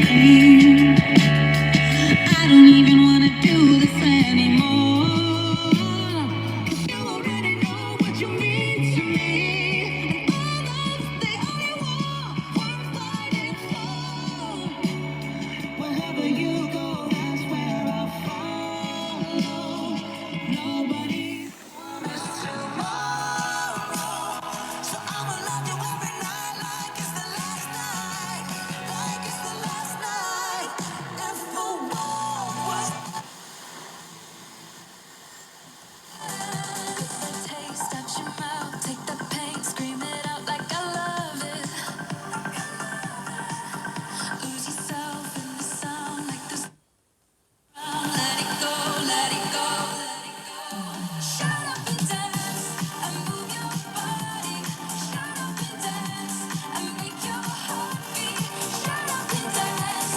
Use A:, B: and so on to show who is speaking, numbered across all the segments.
A: same. I don't even wanna do this anymore. 'Cause you already know what you mean to me. And all that's the only war worth fighting for. Wherever you go, that's where I'll follow. Nobody's promised tomorrow. So I'ma love you every night like it's the last night. Like it's the last night. If the world was taste at your mouth, take the pain, scream it out like I love it. Lose yourself in the sound like this. Let it go, let it go, let it go. Shut up and dance and move your body. Shut up and dance and make your heart beat. Shut up and dance,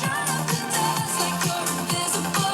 A: shut up and dance like you're invisible.